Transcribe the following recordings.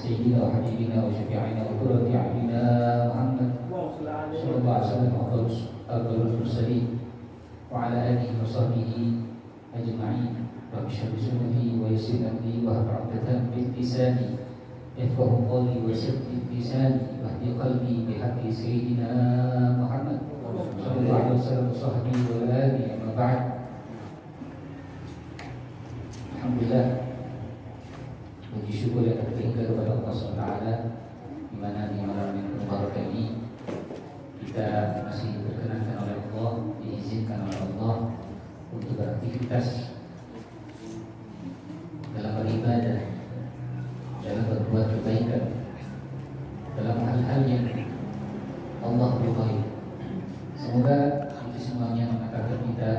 سيدنا وحبيبنا وشفيعنا وقرة أعيننا محمد صلى الله عليه وسلم أفضل المرسلين وعلى آله وصحبه أجمعين. رب اشرح لي صدري ويسر أمري واحلل عقدة من لساني يفقهوا قولي وسدد لساني واهد قلبي بحق سيدنا محمد صلى الله عليه وسلم وصحبه وآله. أما بعد. Alhamdulillah, puji syukur yang tertinggal kepada Allah SWT, di mana di malam yang berbahagia ini kita masih diperkenankan oleh Allah, diizinkan oleh Allah untuk beraktivitas dalam beribadah, dalam berbuat kebaikan, dalam hal-hal yang Allah ridhai. Semoga itu semuanya mengantarkan kita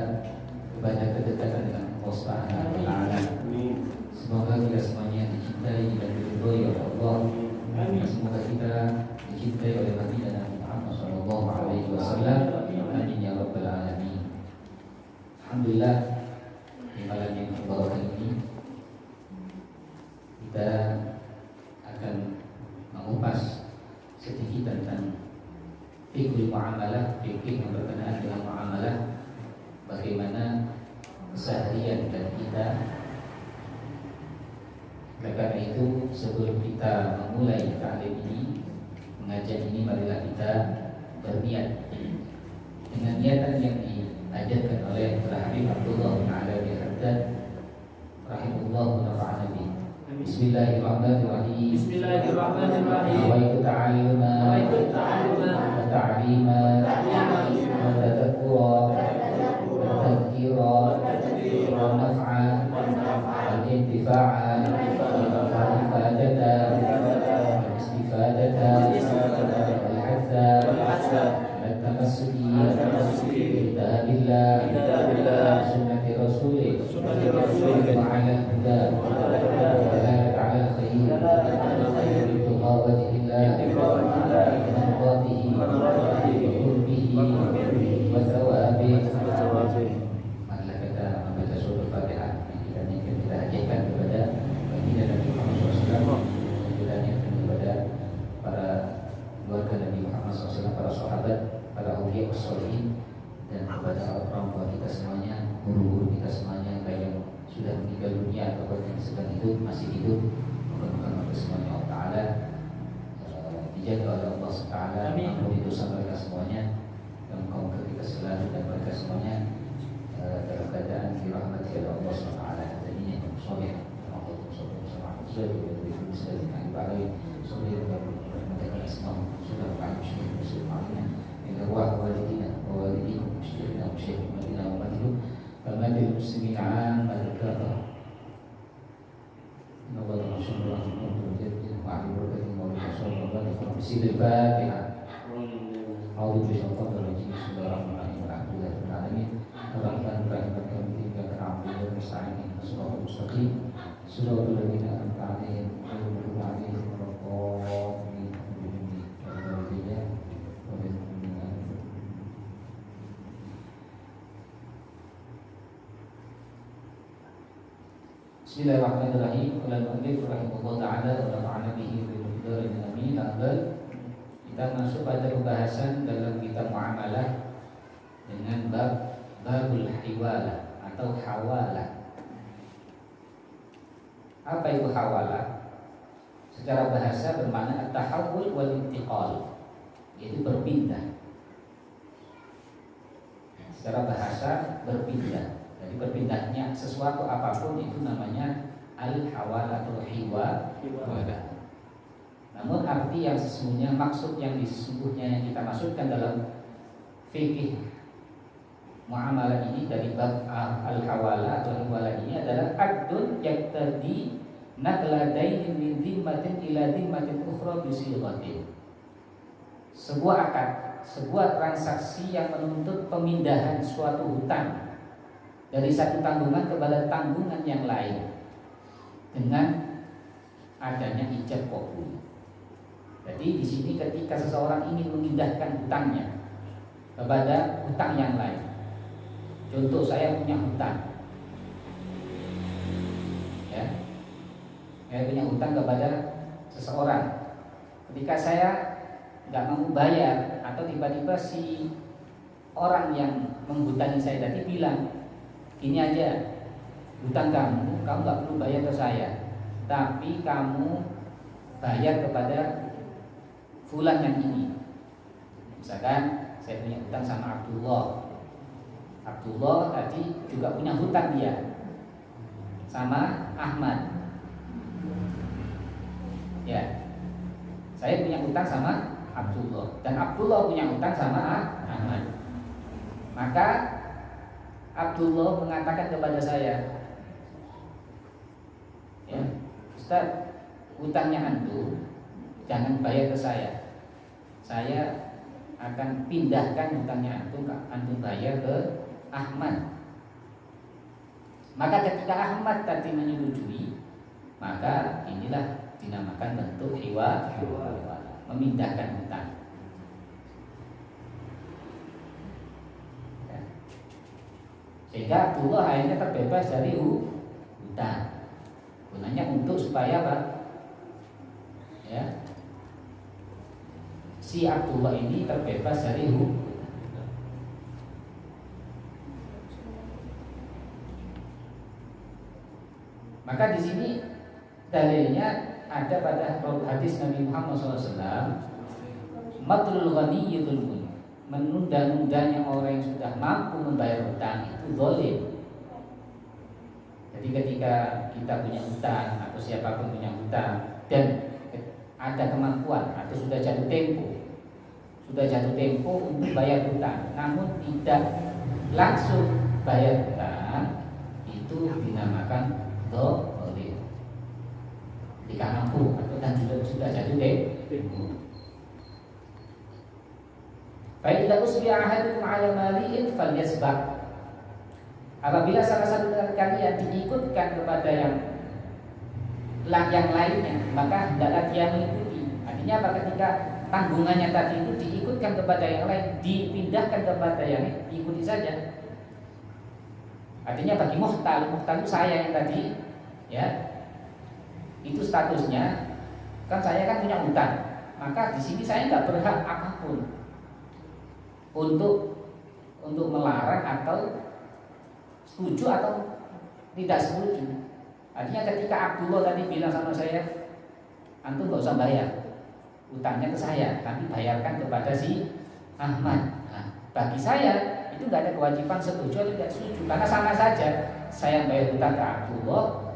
kepada kedekatan dengan Allah Subhanahu wa taala. Semoga kita semuanya dicintai dan diridhoi oleh Allah. Semoga kita dicintai oleh Nabi Muhammad sallallahu alaihi wasallam. Amin ya rabbal alamin. Alhamdulillah, di malam yang berbahagia ini kita akan mengupas sedikit tentang fikih muamalah, fikih yang berkenaan dengan muamalah, bagaimana keseharian dan kita. Oleh karena itu, sebelum kita memulai ta'lim ini, mengajar ini, marilah kita berniat dengan niatan yang diajarkan oleh Habib Abdullah bin Ali bin Haddad rahimahullah wa nafa'ana bihi. Bismillahirrahmanirrahim. Bismillahirrahmanirrahim. Wa ta'alluma wa ta'lima wa tadhakkura wa tadhkira wa naf'a wa intifa'a dan kepada orang tua kita semuanya, guru-guru kita semuanya, baik yang sudah meninggal dunia ataupun yang sedang hidup, masih hidup, mudah-mudahan semuanya Allah Ta'ala dijaga oleh Allah Ta'ala, mengampuni dosa mereka semuanya, dan mengkaumkan kita selalu dan mereka semuanya dalam keadaan dirahmati oleh Allah Ta'ala. Dan ini yang soleh, Allah Subhanahu wa taala, arwah walidina wa walidikum musyrikina wa musyrikina wa madhum famadil muslimin amman kafar nawalla rasulullah sallallahu alaihi wasallam wa alihi wasallam Fatiha. A'udzu billahi minasyaitonir rajim. Bismillahirrahmanirrahim. Alhamdulillahirabbil alamin. Arrahmanir rahim. Maliki yaumiddin. Na'budu wa nasta'in. Shiratal mustaqim. Shiratal ladzina an'amta 'alaihim ghairil maghdubi 'alaihim waladdallin. Bismillahirrahmanirrahim. Qala al-mu'allif rahimahullah ta'ala wa nafa'ana bihi wa bihi amin. Kita masuk pada pembahasan dalam kitab muamalah dengan babul hiwalah atau hawalah. Apa itu hawalah? Secara bahasa bermakna at-tahawul wal intiqal, yaitu berpindah. Secara bahasa berpindah. Jadi berpindahnya sesuatu apapun itu namanya al-hawalah atau hiwalah. Namun arti yang sesungguhnya, maksud yang sesungguhnya yang kita maksudkan dalam fikih muamalah ini dari bab al-hawalah atau hiwalah ini adalah aqdun yaqtadi naqla dainin min dhimmatin ila dhimmatin ukhra bi sighatin. Sebuah akad, sebuah transaksi yang menuntut pemindahan suatu hutang dari satu tanggungan kepada tanggungan yang lain dengan adanya ijab qabul. Jadi di sini ketika seseorang ingin memindahkan hutangnya kepada hutang yang lain, contoh saya punya hutang, saya punya hutang kepada seseorang. Ketika saya nggak mau bayar atau tiba-tiba si orang yang menghutangi saya tadi bilang, gini aja, hutang kamu nggak perlu bayar ke saya, tapi kamu bayar kepada fulan yang ini. Misalkan saya punya hutang sama Abdullah tadi juga punya hutang dia sama Ahmad. Ya, saya punya hutang sama Abdullah dan Abdullah punya hutang sama Ahmad. Maka Abdullah mengatakan kepada saya, ya, Ustaz, hutangnya antum jangan bayar ke saya. Saya akan pindahkan hutangnya antum bayar ke Ahmad. Maka ketika Ahmad tadi menyetujui, maka inilah dinamakan bentuk hiwa, memindahkan hutang. Ya. Sehingga Abdullah akhirnya terbebas dari hutang. Gunanya untuk supaya apa? Ya, si Abdullah ini terbebas dari hutang. Maka di sini dalilnya ada pada hadis Nabi Muhammad SAW, matlul ghani yudhulmun, menunda-nundanya orang yang sudah mampu membayar hutang itu zalim. Jadi ketika kita punya hutang atau siapapun punya hutang dan ada kemampuan atau sudah jatuh tempo untuk bayar hutang, namun tidak langsung bayar hutang, itu dinamakan zalim. Jika mampu atau dan sudah jatuh tempo. Fa idza usbi'a ahadukum 'ala mali'in falyasbaq. Apabila salah satu dari kalian diikutkan kepada yang lainnya, maka hendaklah dia mengikuti. Artinya apa? Ketika tanggungannya tadi itu diikutkan kepada yang lain, dipindahkan kepada yang lain, ikuti saja. Artinya bagi muhtal itu saya yang tadi, ya, itu statusnya kan saya kan punya hutang, maka di sini saya nggak berhak apapun untuk melarang atau setuju atau tidak setuju. Artinya ketika Abdullah tadi bilang sama saya, antum nggak usah bayar hutangnya ke saya, tapi bayarkan kepada si Ahmad. Nah, bagi saya itu nggak ada kewajiban setuju atau tidak setuju, karena sama saja saya bayar hutang ke Abdullah,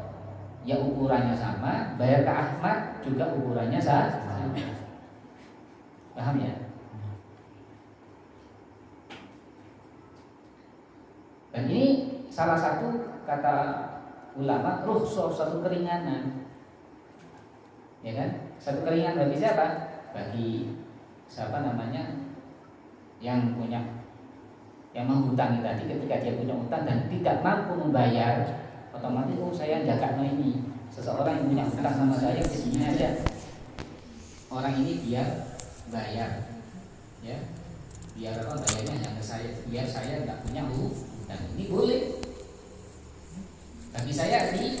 ya ukurannya sama, bayar ke Ahmad juga ukurannya sama. Paham ya? Dan ini salah satu kata ulama rukhsah, satu keringanan, ya kan? Satu keringanan bagi siapa? Bagi siapa namanya yang menghutangi tadi, ketika dia punya hutang dan tidak mampu membayar, otomatis saya jaga ini seseorang yang punya hutang sama saya, begini aja, orang ini biar bayar, ya, biar apa, bayarnya hanya ke saya, biar saya nggak punya hutang. Ini boleh bagi saya di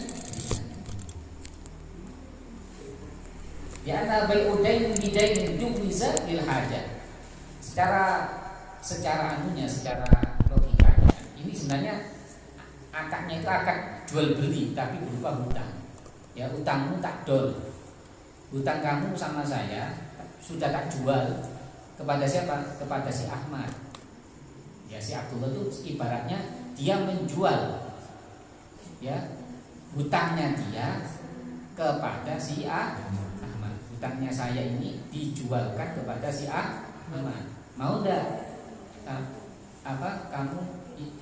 ya ana bai'udain bidain juwiza bil hajat. Secara logikanya ini sebenarnya akadnya itu akad jual beli tapi berupa hutang. Ya, hutangmu tak dol. Hutang kamu sama saya sudah tak jual kepada siapa? Kepada si Ahmad. Ya, si Abdullah itu ibaratnya dia menjual, ya, hutangnya dia kepada si Ahmad. Hutangnya saya ini dijualkan kepada si Ahmad. Mau enggak? Kamu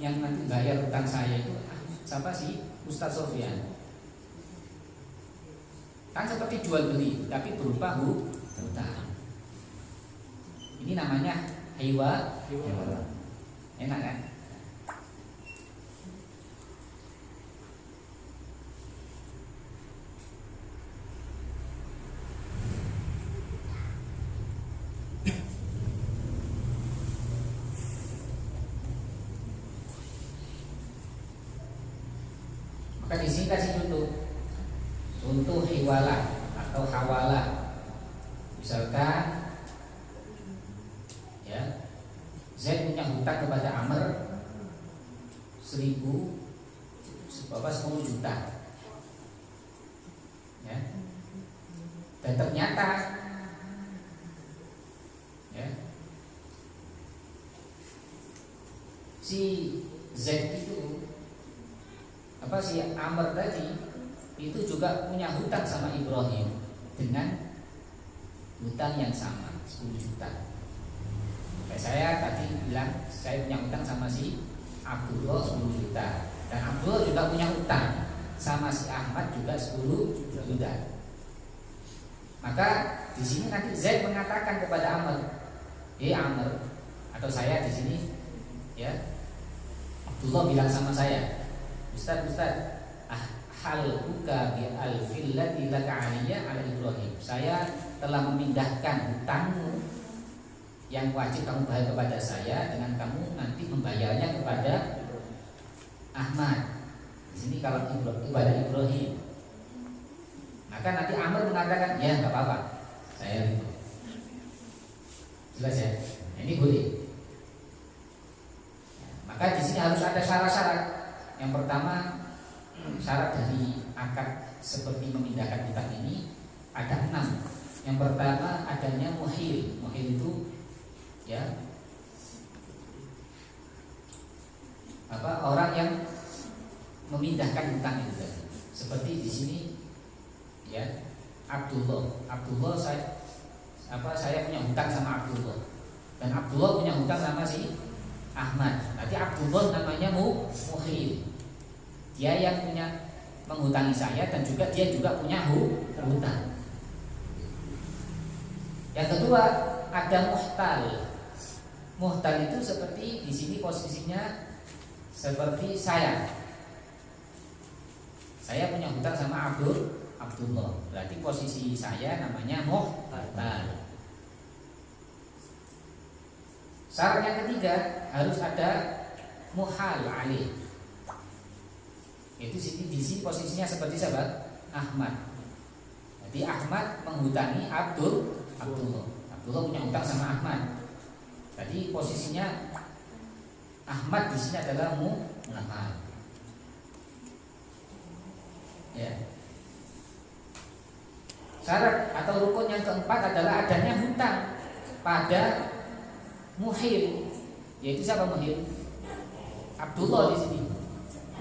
yang nanti bayar hutang saya itu siapa sih? Ustaz Sofyan. Kan seperti jual beli tapi berupa hutang. Ini namanya hiwa. Enak kan? Maka di sini kasih contoh hiwalah atau hawalah. Misalkan ya, Z punya hutang kepada Amr 10 juta. Ya. Dan ternyata ya, si Z itu si Amr tadi itu juga punya hutang sama Ibrahim dengan hutang yang sama 10 juta. Kayak saya tadi bilang saya punya hutang sama si Abdullah 10 juta, dan Abdullah juga punya hutang sama si Ahmad juga 10 juta. Maka di sini nanti Z mengatakan kepada Amr, Amr, atau saya di sini ya, Abdullah bilang sama saya, Ustaz, hal buka bi alfil lati laka aliyya ala Ibrahim. Saya telah memindahkan hutangmu yang wajib kamu bayar kepada saya dengan kamu nanti membayarnya kepada Ahmad. Di sini kalau kepada Ibrahim. Maka nanti Amr mengatakan, ya nggak apa-apa, saya itu. Jelas ya? Nah, ini boleh. Maka di sini harus ada syarat-syarat. Yang pertama, syarat dari akad seperti memindahkan hutang ini ada 6. Yang pertama adanya muhil. Muhil itu ya orang yang memindahkan hutang itu. Seperti di sini ya, Abdullah saya punya hutang sama Abdullah, dan Abdullah punya hutang sama si Ahmad. Nanti Abdullah namanya muhil. Dia yang punya menghutangi saya dan juga dia juga punya hutang. Yang kedua ada muhtal. Muhtal itu seperti di sini posisinya seperti saya. Saya punya hutang sama Abdullah. Berarti posisi saya namanya muhtal. Syarat yang ketiga harus ada muhal alih. Itu di sini posisinya seperti siapa? Ahmad. Jadi Ahmad menghutangi Abdullah. Abdullah punya hutang sama Ahmad. Jadi posisinya Ahmad di sini adalah muhal. Ya. Syarat atau rukun yang keempat adalah adanya hutang pada muhil. Yaitu siapa muhil? Abdullah di sini.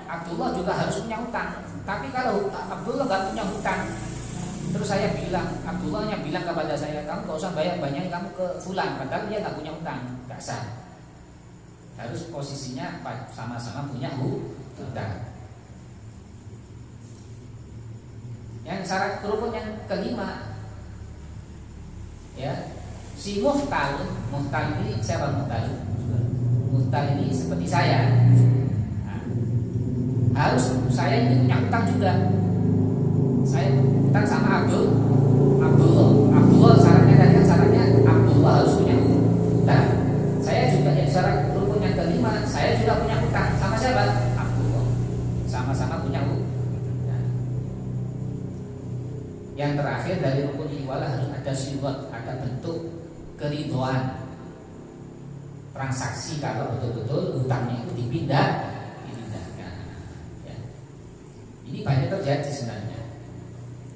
Abdullah juga harus punya hutang. Tapi kalau Abdullah nggak punya hutang, terus saya bilang, Abdullahnya bilang kepada saya, kamu nggak usah bayar banyak, kamu ke fulan, padahal dia nggak punya hutang, nggak sah. Harus posisinya sama-sama punya hutang. Yang syarat rukun yang kelima, ya, si muhtal ini siapa muhtal? Muhtal ini seperti saya. Harus saya ini punya hutang juga. Saya hutang sama Abdullah. Syaratnya tadi kan syaratnya Abdullah harus punya hutang. Saya juga yang syarat rukun yang kelima, saya juga punya hutang sama siapa? Abdullah. Sama-sama punya hutang. Yang terakhir dari rukun iwalah harus ada siwat, ada bentuk keridhaan. Transaksi kalau betul-betul hutangnya itu dipindahkan. Ya. Ini banyak terjadi sebenarnya.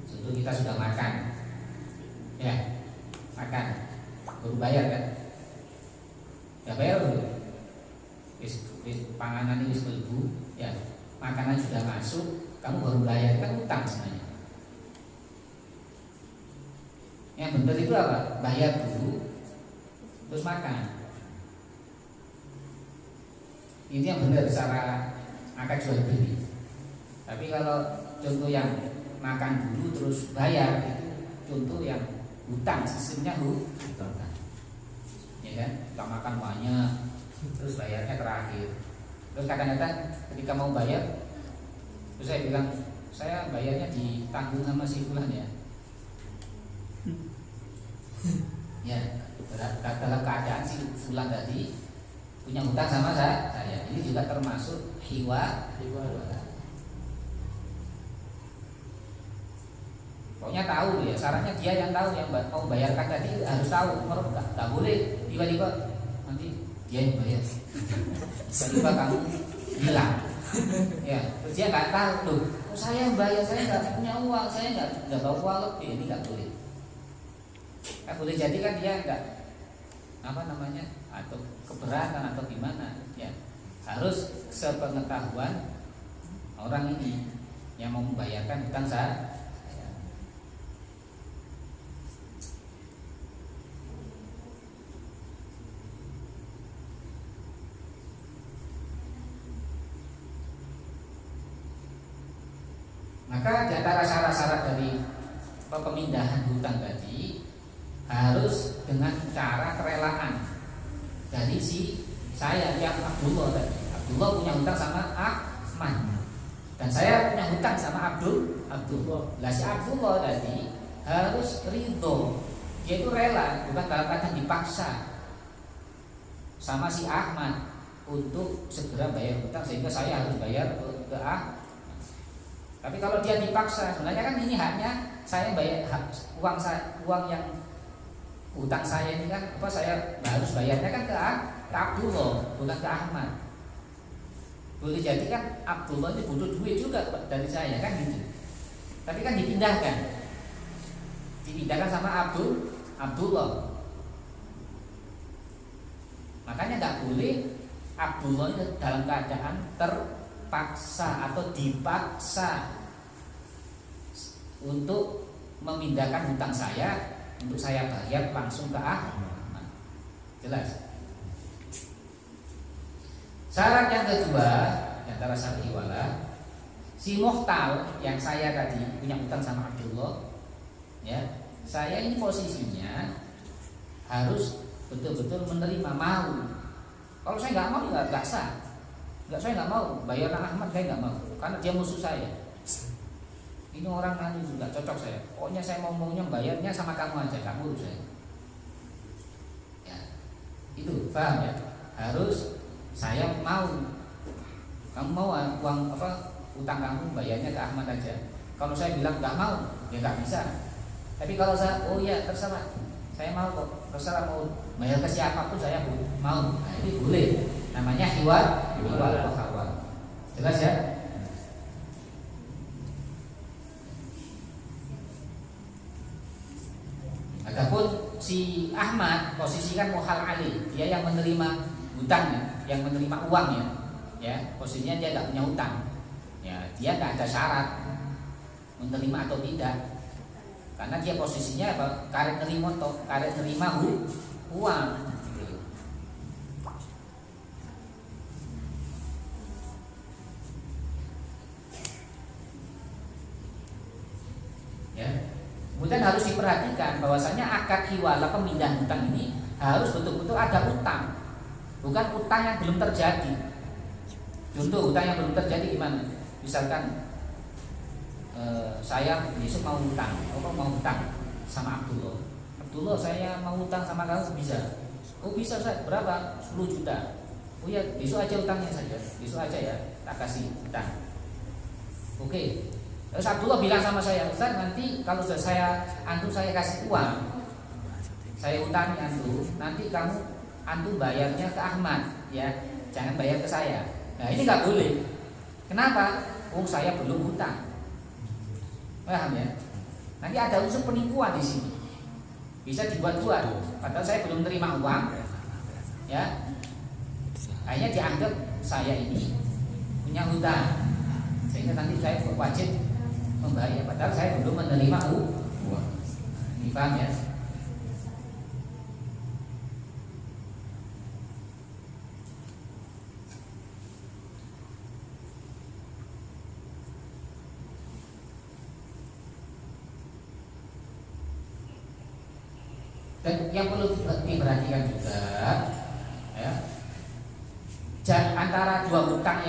Contoh kita sudah makan, ya, makan, baru bayar kan? Ya bayar dulu. Panganan ini sebelum, ya, makanan sudah masuk, kamu baru bayar, kan hutang sebenarnya. Yang benar itu apa? Bayar dulu, terus makan. Ini yang benar secara akad jual beli. Tapi kalau contoh yang makan dulu terus bayar, itu contoh yang hutang, sistemnya hutang. Ya kan? Kita makan banyak, terus bayarnya terakhir. Terus kadang-kadang ketika mau bayar, terus saya bilang, saya bayarnya ditanggung sama si fulan ya. Ya, dalam keadaan si fulan tadi punya hutang sama saya. Ini juga termasuk hiwa. Pokoknya tahu ya, syaratnya dia yang tahu, yang mau bayarkan tadi harus tahu. Nggak boleh tiba-tiba nanti dia yang bayar. Tiba-tiba kamu hilang. Ya, terus dia nggak tahu loh. Oh, saya yang bayar, saya nggak punya uang, saya nggak bawa uang lebih, ini nggak boleh. Nggak boleh jadi kan dia nggak atau keberatan atau gimana ya, harus sepengetahuan orang ini yang mau membayarkan hutang saya. Maka di antara syarat-syarat dari pemindahan hutang tadi harus dengan cara kerelaan dari si saya yang Abdullah tadi. Abdullah punya hutang sama Ahmad dan saya punya hutang sama Abdullah. Lah si Abdullah tadi harus ridho, dia itu rela, bukan dalam keadaan dipaksa sama si Ahmad untuk segera bayar hutang sehingga saya harus bayar ke Ahmad. Tapi kalau dia dipaksa, sebenarnya kan ini haknya saya bayar uang yang hutang saya ini kan saya harus bayarnya kan ke Abdullah, bukan ke Ahmad. Boleh jadi kan Abdullah ini butuh duit juga dari saya kan gitu. Tapi kan dipindahkan sama Abdullah. Makanya nggak boleh Abdullah ini dalam keadaan terpaksa atau dipaksa untuk memindahkan hutang saya untuk saya bayar langsung ke Ahmad. Jelas? Syarat yang kedua antara syarat hiwala, si muhtal yang saya tadi punya hutang sama Abdullah, ya, saya ini posisinya harus betul-betul menerima, mau. Kalau saya nggak mau nggak sah. Saya nggak mau bayar Ahmad, saya nggak mau karena dia musuh saya. Ini orang nggak cocok saya. Pokoknya saya maunya bayarnya sama kamu aja, kamu urus saya. Ya, itu paham ya? Harus saya mau. Kamu mau uang utang kamu bayarnya ke Ahmad aja. Kalau saya bilang nggak mau, ya nggak bisa. Tapi kalau saya, oh ya terserah, saya mau kok, terserah mau bayar ke siapapun saya mau. Nah, ini boleh. Namanya hiwal hawal. Jelas ya? Adapun si Ahmad posisikan muhal ali, dia yang menerima hutangnya, yang menerima uangnya, ya posisinya dia tidak punya hutang, ya dia tidak ada syarat menerima atau tidak, karena dia posisinya apa? Karek nerima uang. Ya. Kemudian harus diperhatikan bahwasanya akad hiwala pemindahan hutang ini harus betul-betul ada utang, bukan utang yang belum terjadi. Contoh utang yang belum terjadi gimana? Misalkan saya besok mau hutang sama Abdullah, saya mau hutang sama kamu bisa? Oh bisa Ustaz, berapa? 10 juta. Oh ya besok aja hutangnya saja, besok aja ya tak kasih hutang. Oke. Terus Abdullah bilang sama saya, Ustaz nanti kalau saya kasih uang, saya utangi nanti kamu bayarnya ke Ahmad, ya jangan bayar ke saya. Nah ini nggak boleh. Kenapa? Oh saya belum hutang. Paham ya? Nanti ada unsur penipuan di sini. Bisa dibuat-buat. Padahal saya belum terima uang, ya. Akhirnya dianggap saya ini punya hutang, sehingga nanti saya wajib membayar. Padahal saya belum menerima uang. Ini paham ya? Dan yang perlu diperhatikan juga, ya, antara dua hutang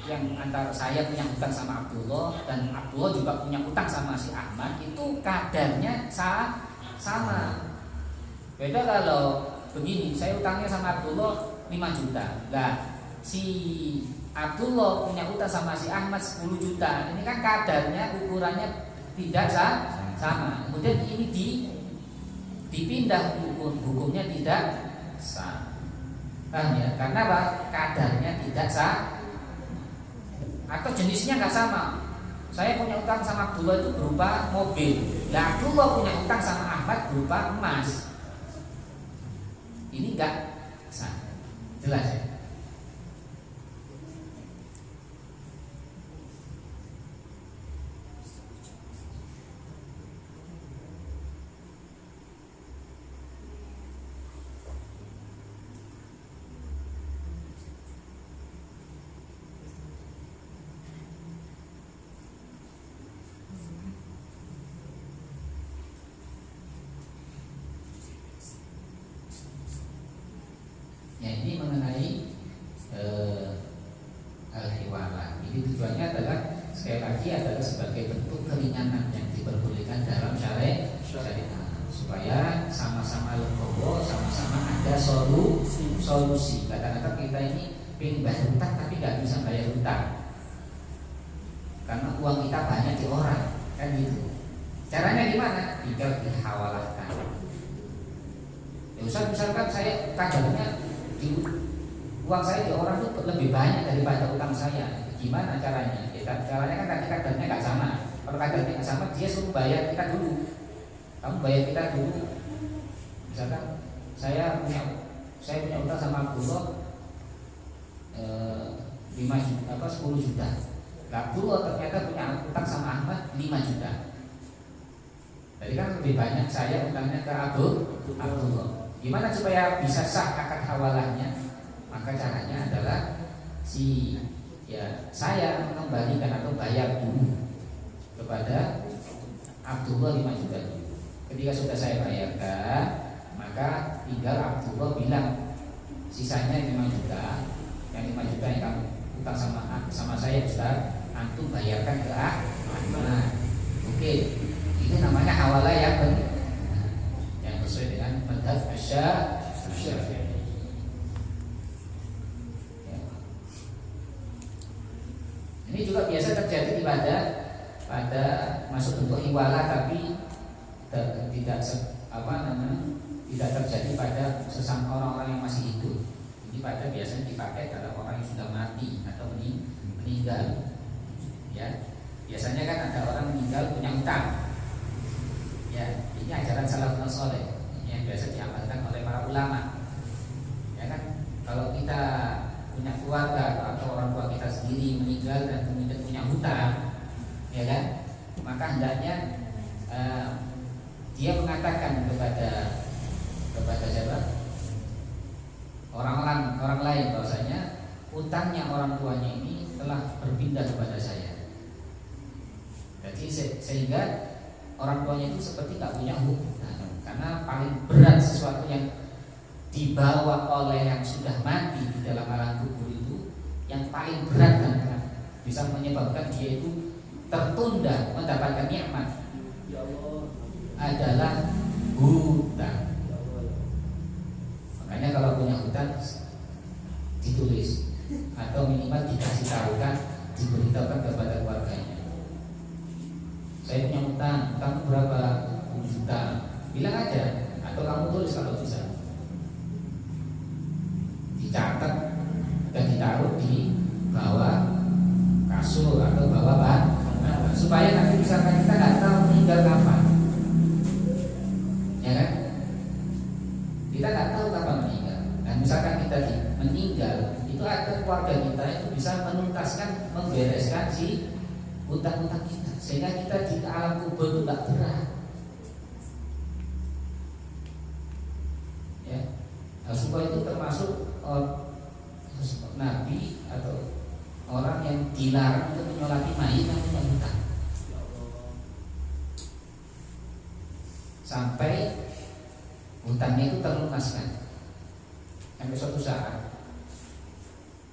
yang antara saya punya hutang sama Abdullah dan Abdullah juga punya hutang sama si Ahmad, itu kadarnya sama. Beda kalau begini, saya hutangnya sama Abdullah 5 juta. Lah si Abdullah punya hutang sama si Ahmad 10 juta. Ini kan kadarnya ukurannya tidak sama. Kemudian ini dipindah hukumnya tidak sah. Paham ya? Karena apa? Kadarnya tidak sah atau jenisnya nggak sama. Saya punya utang sama Abdullah itu berupa mobil. Nah, Abdullah punya utang sama Ahmad berupa emas. Ini nggak sah. Jelas ya? Ya, ini mengenai al-hiwala. Ini tujuannya adalah sekali lagi adalah sebagai bentuk keringanan yang diperbolehkan dalam syariat supaya sama-sama legowo, sama-sama ada solusi. Kadang-kadang kita ini pengen bayar hutang tapi nggak bisa bayar hutang karena uang kita banyak di orang, kan gitu. Caranya gimana? Tinggal dihawalahkan. Ya, misalkan saya kadarnya uang saya di orang itu lebih banyak daripada utang saya. Gimana caranya? Ya, caranya kan tadi kadarnya nggak sama. Kalau kadarnya nggak sama, dia suruh bayar kita dulu. Kamu bayar kita dulu. Misalkan saya punya utang sama Abdullah 10 juta. Abdullah ternyata punya utang sama Ahmad 5 juta. Jadi kan lebih banyak saya utangnya ke Abdullah. Gimana supaya bisa sah akad hawalahnya? Maka caranya adalah saya mengembalikan atau bayar dulu kepada Abdullah 5 juta dulu. Ketika sudah saya bayarkan, maka tinggal Abdullah bilang sisanya 5 juta. Yang 5 juta yang kamu utang sama saya Ustaz, antum bayarkan ke Ahmad. Oke, itu namanya hawalah yang sesuai dengan madhab Syafi'i. Ini juga biasa terjadi pada masuk bentuk hiwala tapi tidak terjadi pada sesama orang-orang yang masih hidup. Ini pada biasanya dipakai pada orang yang sudah mati atau meninggal. Ya, biasanya kan ada orang meninggal punya utang. Ya, ini ajaran salafus saleh yang biasa diamalkan oleh para ulama. Ya kan, kalau kita punya keluarga atau orang tua kita sendiri meninggal dan kemudian punya hutang, ya kan, maka hendaknya dia mengatakan kepada siapa? Orang lain bahwasanya hutangnya orang tuanya ini telah berpindah kepada saya. Jadi sehingga orang tuanya itu seperti tak punya hutang. Karena paling berat sesuatu yang dibawa oleh yang sudah mati di dalam alam kubur itu, yang paling berat dan bisa menyebabkan dia itu tertunda mendapatkan nikmat adalah hutang. Makanya kalau punya hutang ditulis atau minimal dikasih tahukan, diberitahukan kepada keluarganya. Saya punya hutang berapa? 10 juta. Bilang aja, atau kamu tulis kalau bisa. Dicatat dan ditaruh di bawah kasur atau bawah bahan, supaya nanti misalkan kita nggak tahu meninggal kapan, ya kan? Kita nggak tahu kapan meninggal. Dan misalkan kita meninggal, itu ada keluarga kita itu bisa menuntaskan, membereskan si hutang-hutang kita, sehingga kita di alam kubur itu nggak berat. Supaya itu termasuk nabi atau orang yang dilarang untuk menyolati mayit yang punya hutang, sampai hutangnya itu terlunaskan. Sampai suatu saat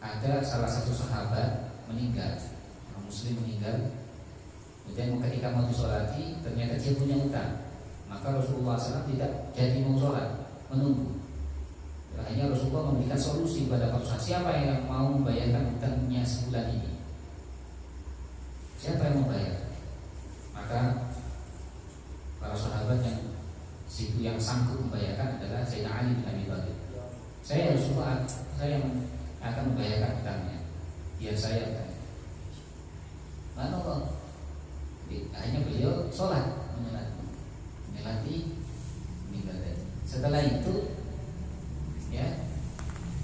ada salah satu sahabat meninggal, orang muslim meninggal, kemudian ketika mau disolati ternyata dia punya hutang, maka Rasulullah SAW tidak jadi mau sholat, menunggu. Akhirnya Rasulullah memberikan solusi kepada Rasulullah, siapa yang mau membayarkan hutangnya sebulan ini? Siapa yang membayar? Maka para sahabat yang situ yang sanggup membayarkan adalah Sayyidina Ali bin Abi Thalib. Saya Rasulullah, saya yang akan membayarkan hutangnya. Biar saya. Mana Allah? Hanya beliau sholat menyelati meninggal tadi. Setelah itu, ya,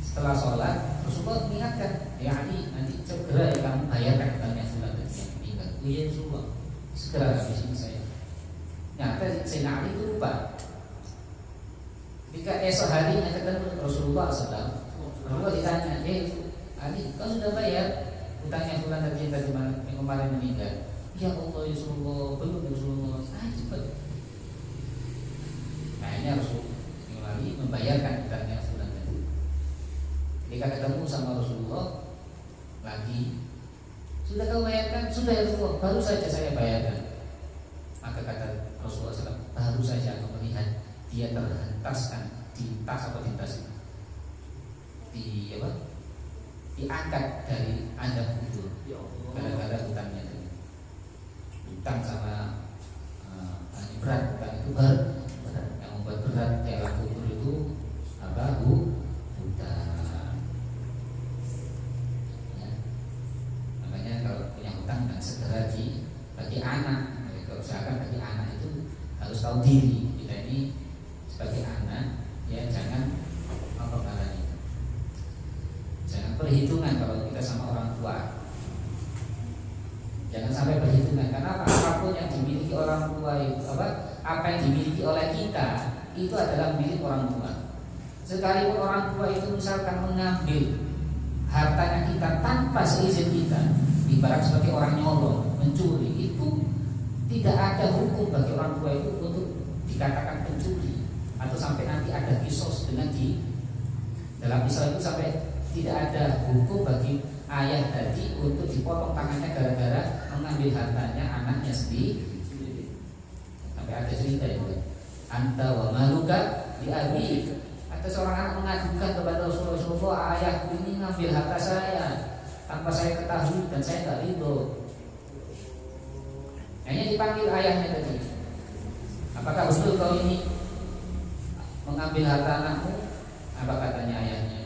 setelah sholat Rasulullah mengingatkan, ya Ali, nanti segera ya kamu bayarkan hutangnya sudah tadi yang meninggal. Oh iya Rasulullah, segera habis ini saya. Nyata Sayyidina Ali itu lupa. Ketika esok harinya ketemu Rasulullah SAW, Rasulullah ditanya, Ali, kau sudah bayar hutangnya fulan tadi yang kemarin meninggal? Ya Allah ya Rasulullah, belum ya Rasulullah. Cepat. Akhirnya Rasulullah membayarkan hutangnya fulan tadi. Ketika ketemu sama Rasulullah lagi, sudah kau bayarkan? Sudah ya Rasulullah, baru saja saya bayarkan. Maka kata Rasulullah SAW, baru saja aku melihat dia terhentaskan di tas atau di tas di apa? Diangkat dari azab kubur gara-gara hutangnya tadi. Hutang sama berat, hutang itu berat. Yang membuat berat di alam kubur itu apa? Hutang. Ya. Makanya kalau punya hutang dan segera bagi anak, kalau usahakan bagi anak itu harus tahu diri. Kita ini sebagai anak, ya jangan apa namanya, jangan perhitungan kalau kita sama orang tua. Jangan sampai perhitungan, karena apapun yang dimiliki orang tua itu apa yang dimiliki oleh kita itu adalah milik orang tua. Sekalipun orang tua itu misalkan mengambil hartanya kita tanpa seizin kita, ibarat seperti orang nyolong, mencuri, itu tidak ada hukum bagi orang tua itu untuk dikatakan pencuri. Atau sampai nanti ada kisos dengan dalam kisah itu sampai tidak ada hukum bagi ayah tadi untuk dipotong tangannya gara-gara mengambil hartanya anaknya sendiri. Sampai ada cerita itu, anta wa maluka di abi. Ada seorang anak mengadukan kepada Rasulullah, ayahku ini ngambil harta saya tanpa saya ketahui dan saya tidak ridho. Hanya dipanggil ayahnya tadi, apakah betul kau ini mengambil harta anakmu? Apa katanya ayahnya?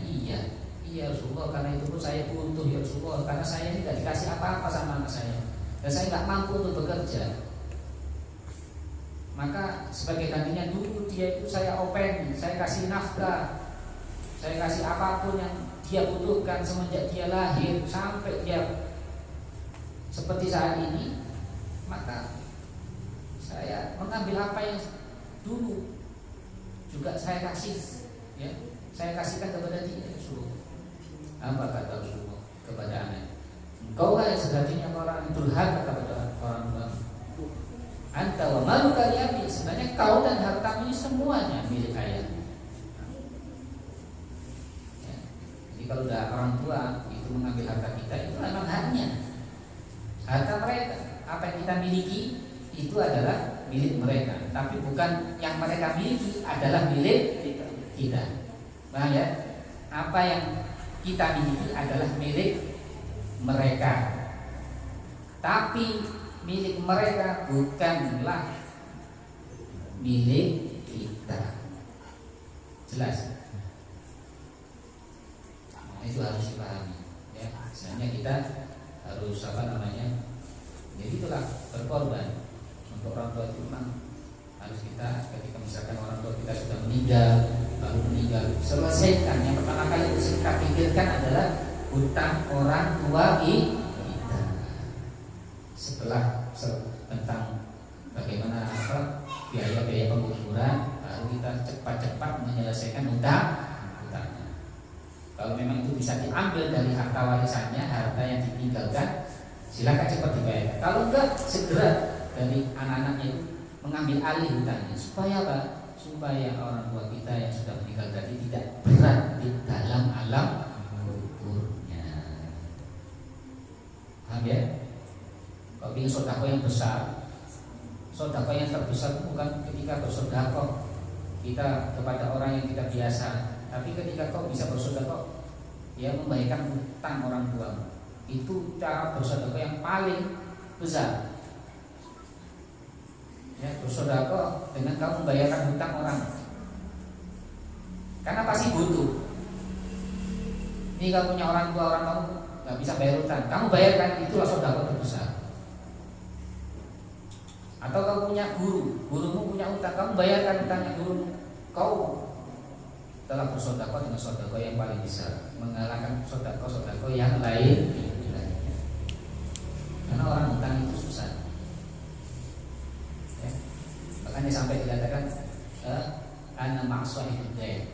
Iya Rasulullah, karena itu pun saya butuh ya Rasulullah, karena saya ini tidak dikasih apa-apa sama anak saya dan saya nggak mampu untuk bekerja. Maka sebagai gantinya dulu dia itu saya openi, saya kasih nafkah, saya kasih apapun yang dia butuhkan semenjak dia lahir sampai dia seperti saat ini. Maka saya mengambil apa yang dulu juga saya kasih, ya, saya kasihkan kepada dia. Rasulullah, apa kata Rasulullah kepada anak? Engkau lah yang sejatinya orang yang durhaka kepada orang tua. Anta wa maluka li abi. Sebenarnya kau dan hartamu ini semuanya milik ayah. Ya. Jadi kalau udah orang tua itu mengambil harta kita, itu memang haknya. Harta mereka, apa yang kita miliki itu adalah milik mereka, tapi bukan yang mereka miliki adalah milik kita. Paham ya? Apa yang kita miliki adalah milik mereka, tapi milik mereka bukanlah milik kita. Jelas? Nah, itu harus dipahami. Ya, misalnya kita harus apa namanya? Jadi itulah berkorban untuk orang tua itu memang harus kita, ketika misalkan orang tua kita sudah meninggal, baru meninggal, selesaikan. Yang pertama kali itu kita pikirkan adalah hutang orang tua kita. Setelah tentang bagaimana biaya-biaya penguburan, baru kita cepat-cepat menyelesaikan hutangnya. Kalau memang itu bisa diambil dari harta warisannya, harta yang ditinggalkan, silakan cepat dibayar. Kalau enggak, segera dari anak-anaknya itu mengambil alih hutangnya. Supaya apa? Supaya orang tua kita yang sudah meninggal tadi tidak berat di dalam alam kuburnya. Paham ya? Kalau ingin sedekah yang besar, sedekah yang terbesar bukan ketika bersedekah kita kepada orang yang kita biasa, tapi ketika kau bisa bersedekah, ya membaikkan hutang orang tua. Itu cara bersedekah yang paling besar. Ya, Ya, bersedekah dengan kamu membayarkan hutang orang. Karena pasti butuh. Ini kamu punya orang tua, orang kamu nggak bisa bayar hutang, kamu bayarkan, itulah sedekah terbesar. Atau kamu punya guru, gurumu punya hutang, kamu bayarkan hutangnya gurumu. Kau telah bersedekah dengan sedekah yang paling besar, mengalahkan sedekah yang lain. Karena orang hutang itu susah. Ya. Makanya sampai dikatakan ana ma'sahibud dain.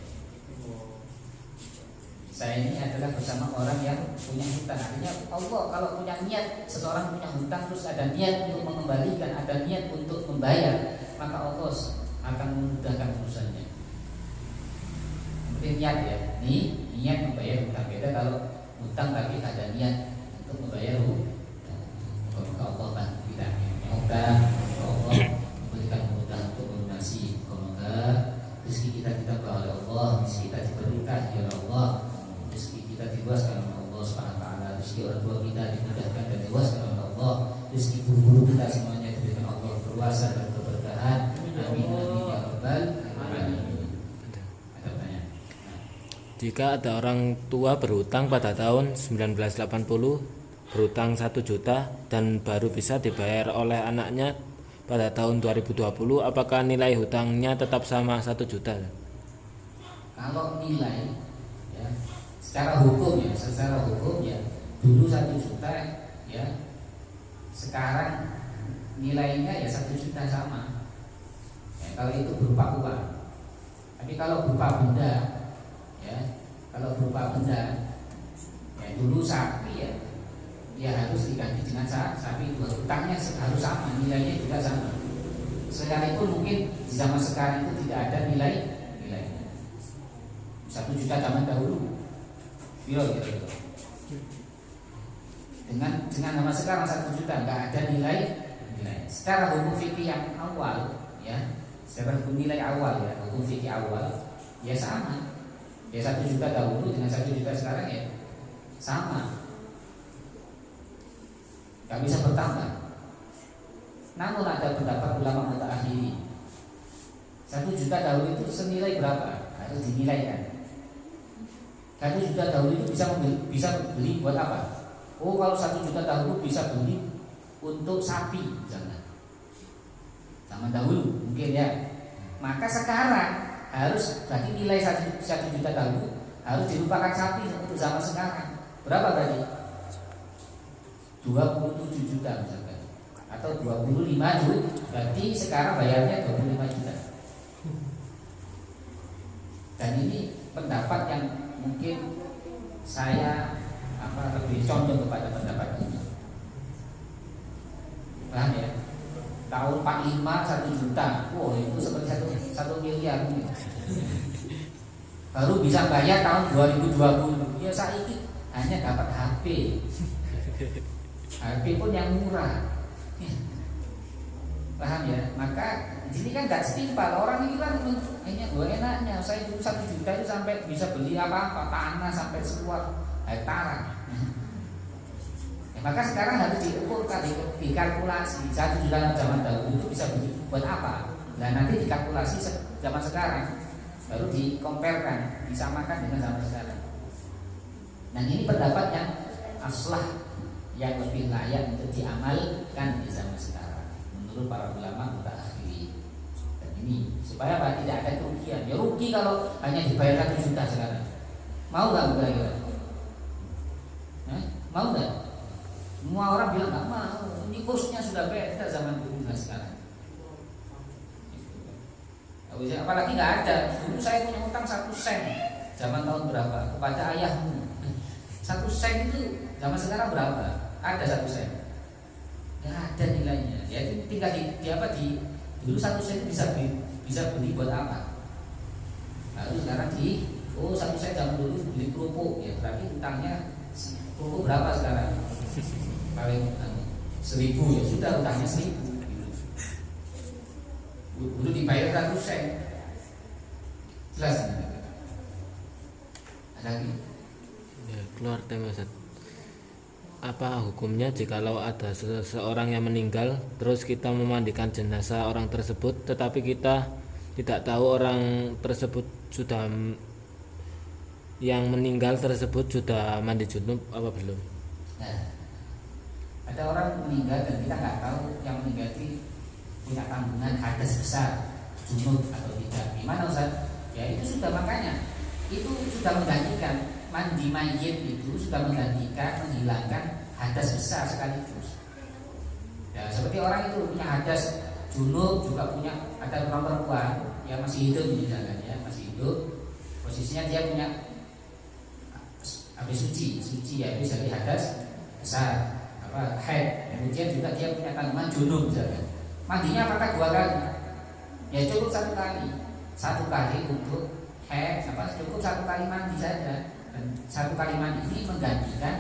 Saya ini adalah bersama orang yang punya hutang. Artinya Allah kalau punya niat, seseorang punya hutang terus ada niat untuk mengembalikan, ada niat untuk membayar, maka Allah akan memudahkan urusannya. Mungkin niat ya, niat membayar hutang. Beda kalau hutang tapi ada niat untuk membayar hutang. Maka Allah bantu kita. Semoga Allah memberikan kemudahan untuk melunasi. Semoga rezeki kita oleh Allah, rezeki kita diberikan oleh Allah. Rezeki kita diwaskan oleh Allah Subhanahu wa taala, rezeki orang tua kita dimudahkan dan diwaskan oleh Allah, rezeki guru kita semuanya diberikan Allah berkuasa dan keberkahan. Amin amin ya rabbal alamin. Ada pertanyaan? Jika ada orang tua berhutang pada tahun 1980, berhutang 1 juta dan baru bisa dibayar oleh anaknya pada tahun 2020, apakah nilai hutangnya tetap sama 1 juta? Kalau nilai ya, secara hukum ya dulu 1 juta ya, sekarang nilainya ya 1 juta sama ya, kalau itu berupa uang. Tapi kalau berupa benda ya, ya dulu sapi ya harus diganti dengan sapi. Hutangnya harus sama, nilainya juga sama. Sekalipun mungkin di zaman sekarang itu tidak ada nilainya 1 juta zaman dahulu. Gitu. Dengan nama sekarang 1 juta nggak ada nilai. Secara hukum fikih yang awal ya, secara hukum nilai awal ya, hukum fikih awal ya sama. Ya 1 juta dahulu dengan 1 juta sekarang ya sama. Nggak bisa bertambah. Namun ada pendapat ulama mutaakhiri, 1 juta dahulu itu senilai berapa? Harus dinilai kan. 1 juta dahulu itu bisa beli buat apa? Oh, kalau 1 juta dahulu bisa beli untuk sapi misalnya. Zaman dahulu mungkin ya. Maka sekarang harus berarti nilai 1 juta dahulu harus dilupakan sapi untuk zaman sekarang. Berapa berarti? 27 juta misalkan. Atau 25 juta. Berarti sekarang bayarnya 25 juta. Dan ini pendapat yang mungkin saya lebih condong kepada pendapat ini. Paham ya? Tahun 45 1 juta, wow itu seperti 1 miliar nih. Baru bisa bayar tahun 2020. Ya saya ini hanya dapat HP. HP pun yang murah. Paham ya? Maka di sini kan nggak setimpal. Orang ini kan hanya enaknya. Saya dulu 1 juta itu sampai bisa beli apa-apa, tanah sampai seluas hektaran. Ya, maka sekarang harus diukurkan, dikalkulasi 1 juta zaman dahulu itu bisa beli buat apa? Nah nanti dikalkulasi zaman sekarang, baru dikomparkan, disamakan dengan zaman sekarang. Nah ini pendapat yang aslah, yang lebih layak untuk diamalkan di zaman sekarang menurut para ulama mutaakhiri. Dan ini supaya apa? Tidak ada kerugian. Ya rugi kalau hanya dibayar 1 juta sekarang. Mau nggak kira-kira? Mau nggak? Semua orang bilang nggak mau. Ini kursnya sudah beda zaman dulu dengan sekarang. Apalagi nggak ada. Dulu saya punya utang 1 sen. Zaman tahun berapa? Kepada ayahmu. 1 sen itu zaman sekarang berapa? Ada 1 sen. Nggak ada nilainya. Ya itu tinggal dulu 1 sen itu bisa beli buat apa? Lalu sekarang 1 sen zaman dulu beli kerupuk, ya berarti utangnya kerupuk berapa sekarang? Paling 1.000 ya sudah, utangnya 1.000. Dulu dibayar 1 sen. Jelas? Ada lagi? Ya, keluar tema Ustaz. apa hukumnya jikalau ada seseorang yang meninggal terus kita memandikan jenazah orang tersebut tetapi kita tidak tahu orang tersebut sudah yang meninggal tersebut sudah mandi junub apa belum? Nah, ada orang meninggal dan kita nggak tahu yang meninggal itu punya tanggungan hadas besar, junub atau tidak. Gimana Ustaz? Ya itu sudah, makanya itu sudah menggantikan mandi mayit, itu sudah menggantikan menghilangkan hadas besar sekaligus. Ya seperti orang itu punya hadas junub, juga punya ada orang perempuan yang masih hidup misalkan ya, masih hidup, posisinya dia punya habis suci ya, habis dari hadas besar apa haid, kemudian juga dia punya tanggungan junub misalkan. Mandinya apakah 2 kali? Ya cukup 1 kali. 1 kali untuk haid, cukup 1 kali mandi saja. Dan 1 kali mandi ini menggantikan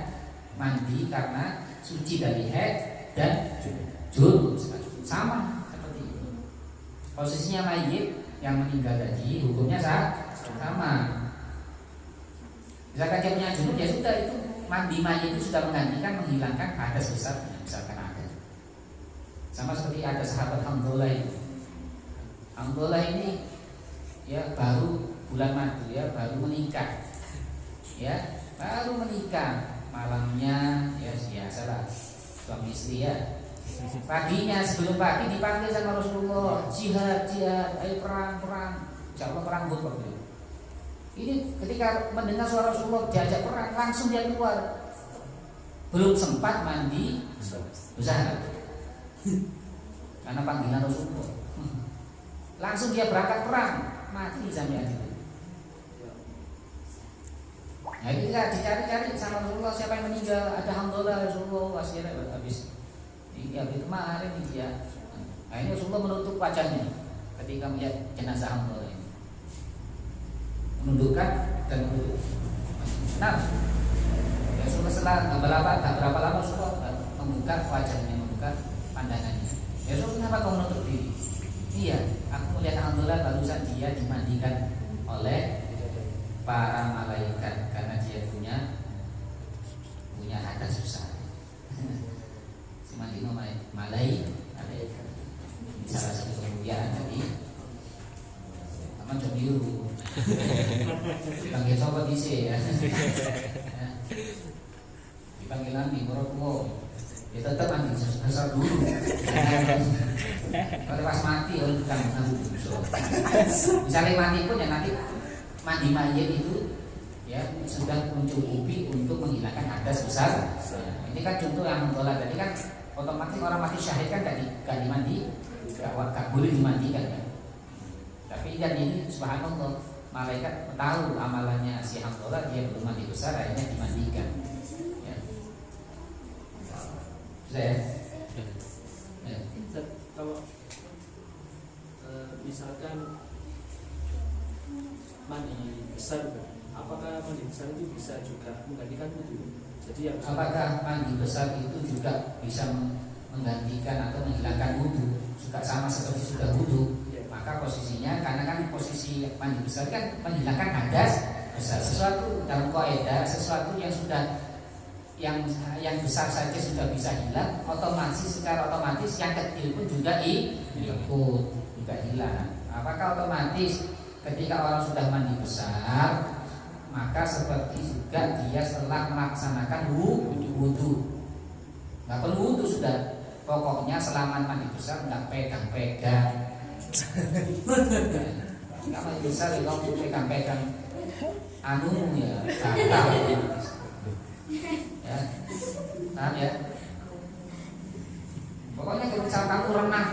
mandi karena suci dari haid dan junub. Sama seperti itu. Posisinya mayit yang meninggal tadi hukumnya sama. Misalkan dia punya junub, ya sudah, itu mandi mayit itu sudah menggantikan menghilangkan hadas besar misalkan ada. Sama seperti ada sahabat Hamdullah ini. Hamdullah ini ya baru bulan madu ya, baru menikah. Ya, baru menikah. Malamnya ya biasalah suami istri ya. Paginya sebelum pagi dipanggil sama Rasulullah, jihad, ayo perang. Insya Allah perang Uhud. Ini ketika mendengar suara Rasulullah diajak perang, langsung dia keluar. Belum sempat mandi usaha karena panggilan Rasulullah. Langsung dia berangkat perang, mati sampai itu. Nah kita dicari-cari sama Rasulullah, siapa yang meninggal? Ada Hamdullah. Rasulullah akhirnya habis ini habis kemarin ini dia. Nah ini Rasulullah menutup wajahnya ketika melihat jenazah Hamdullah ini, menundukkan dan menutup. Nah, ya setelah berapa lama Rasulullah membuka wajahnya, membuka pandangannya. Ya Rasulullah, kenapa kau menutup diri? Iya, aku melihat Alhamdulillah barusan dia dimandikan oleh para malaikat karena dia punya hadas besar. Si mandi malaikat. Ini salah satu kemuliaan tadi. Aman coba biru. Dipanggil sobat isi ya. Dipanggil nanti Morokwo. Ya tetap mandi besar dulu. Kalau pas mati orang bukan nanggung. Misalnya mati pun ya nanti mandi mayit itu ya sudah mencukupi untuk menghilangkan hadas besar. Ini kan contoh yang menolak tadi kan, otomatis orang mati syahid kan gak dimandi, gak boleh dimandikan kan. Tapi dan ini subhanallah, malaikat tahu amalannya si Hamdullah, dia belum mandi besar, akhirnya dimandikan. Ya. Sudah ya? Kalau misalkan mandi besar, apakah mandi besar itu bisa juga menggantikan wudu? Jadi apakah mandi besar itu juga bisa menggantikan atau menghilangkan wudu? Juga sama seperti sudah wudu. Maka posisinya, karena kan posisi mandi besar kan menghilangkan hadas besar. Sesuatu dalam kaidah, sesuatu yang sudah yang besar saja sudah bisa hilang, secara otomatis yang kecil pun juga ikut juga hilang. Apakah otomatis ketika orang sudah mandi besar, maka seperti juga dia setelah melaksanakan wudu. Nggak perlu wudu sudah, pokoknya selama mandi besar nggak pegang-pegang. Nggak mandi besar ya kamu pegang-pegang anu ya, batal. Ya, paham ya? Pokoknya kalau misal kamu renang,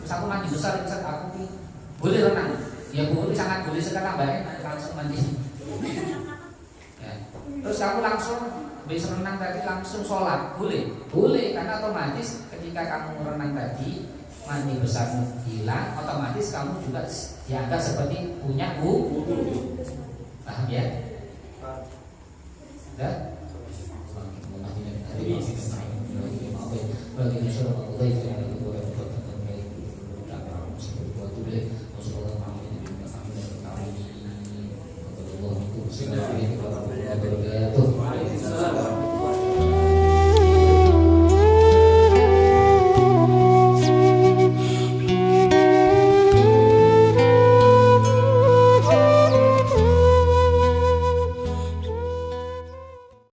misal aku mandi besar, misal aku boleh renang, ya boleh, sangat boleh sekali, tambahin langsung mandi. Ya. Terus kamu langsung habis renang tadi langsung sholat, boleh, karena otomatis ketika kamu renang tadi mandi besarmu hilang, otomatis kamu juga dianggap seperti punya wudu. Paham ya? Sudah? Bismillahirrahmanirrahim.